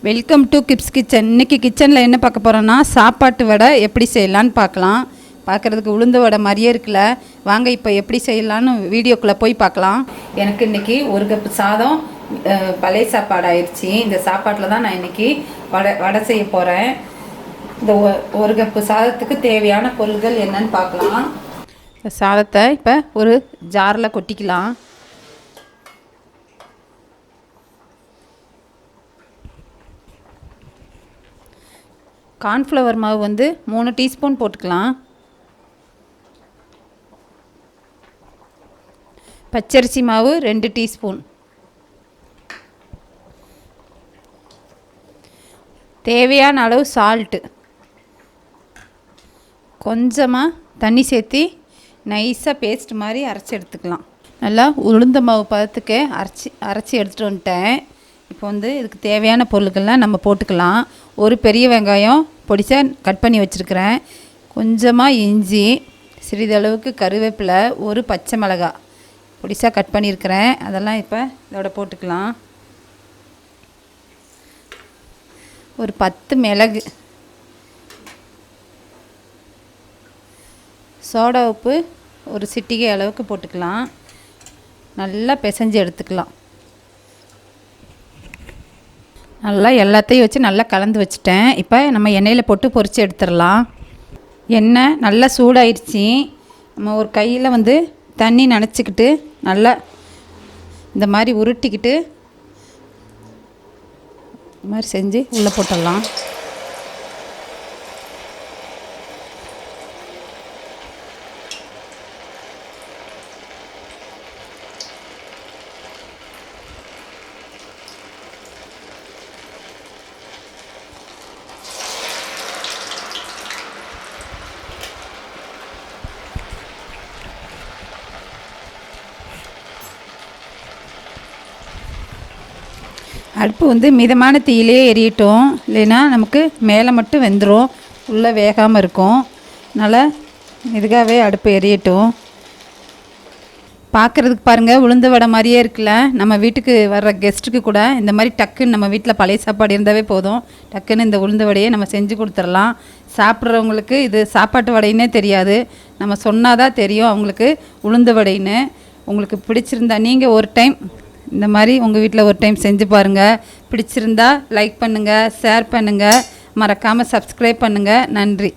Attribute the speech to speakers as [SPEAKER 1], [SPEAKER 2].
[SPEAKER 1] Welcome to Gibbs kitchen. இன்றைக்கி கிச்சனில் என்ன பார்க்க போகிறோன்னா சாப்பாட்டு வடை எப்படி செய்யலான்னு பார்க்கலாம். பார்க்குறதுக்கு உளுந்து வடை மாதிரியே இருக்குல்ல. வாங்க இப்போ எப்படி செய்யலான்னு வீடியோக்குள்ளே போய் பார்க்கலாம். எனக்கு இன்றைக்கி 1 கப்பு சாதம் பழைய சாப்பாடு ஆயிடுச்சு. இந்த சாப்பாட்டில் தான் நான் இன்றைக்கி வடை செய்ய போகிறேன். இந்த 1 கப்பு சாதத்துக்கு தேவையான பொருட்கள் என்னன்னு பார்க்கலாம். இந்த சாதத்தை இப்போ ஒரு ஜாரில் கொட்டிக்கலாம். கார்ன்ஃப்ளவர் மாவு வந்து 3 டீஸ்பூன் போட்டுக்கலாம். பச்சரிசி மாவு 2 டீஸ்பூன். தேவையான அளவு சால்ட்டு. கொஞ்சமாக தண்ணி சேர்த்து நைஸாக பேஸ்ட் மாதிரி அரைச்சி எடுத்துக்கலாம். நல்லா உளுந்த மாவு பதத்துக்கு அரைச்சி எடுத்துகிட்டு வந்துட்டேன். இப்போ வந்து இதுக்கு தேவையான பொருட்கள்லாம் நம்ம போட்டுக்கலாம். ஒரு பெரிய வெங்காயம் பொடிசாக கட் பண்ணி வச்சுருக்கிறேன். கொஞ்சமாக இஞ்சி, சிறிதளவுக்கு கருவேப்பிலை, ஒரு பச்சை மிளகாய் பொடிசாக கட் பண்ணியிருக்கிறேன். அதெல்லாம் இப்போ இதோட போட்டுக்கலாம். ஒரு 10 மிளகு, சோடா உப்பு ஒரு சிட்டிகை அளவுக்கு போட்டுக்கலாம். நல்லா பிசைஞ்சு எடுத்துக்கலாம். நல்லா எல்லாத்தையும் வச்சு நல்லா கலந்து வச்சுட்டேன். இப்போ நம்ம எண்ணெயில் போட்டு பொரித்து எடுத்துடலாம். எண்ணெய் நல்லா சூடாயிடுச்சு. நம்ம ஒரு கையில் வந்து தண்ணி நனைச்சிக்கிட்டு நல்லா இந்த மாதிரி உருட்டிக்கிட்டு இந்த மாதிரி செஞ்சு உள்ளே போட்டுடலாம். அடுப்பு வந்து மிதமான தீயிலே எரியட்டும், இல்லைன்னா நமக்கு மேலே மட்டும் வெந்துடும், உள்ளே வேகாமல் இருக்கும். அதனால் இதுக்காகவே அடுப்பு எரியட்டும். பார்க்குறதுக்கு பாருங்கள் உளுந்த வடை மாதிரியே இருக்குல்ல. நம்ம வீட்டுக்கு வர்ற கெஸ்ட்டுக்கு கூட இந்த மாதிரி டக்குன்னு நம்ம வீட்டில் பழைய சாப்பாடு இருந்தாவே போதும், டக்குன்னு இந்த உளுந்த வடையை நம்ம செஞ்சு கொடுத்துடலாம். சாப்பிட்றவங்களுக்கு இது சாப்பாட்டு வடைன்னே தெரியாது. நம்ம சொன்னாதான் தெரியும் அவங்களுக்கு உளுந்த வடைன்னு. உங்களுக்கு பிடிச்சிருந்தா நீங்கள் ஒரு டைம் இந்த மாதிரி உங்கள் வீட்டில் ஒரு டைம் செஞ்சு பாருங்கள். பிடிச்சிருந்தா லைக் பண்ணுங்கள், ஷேர் பண்ணுங்கள், மறக்காமல் சப்ஸ்கிரைப் பண்ணுங்கள். நன்றி.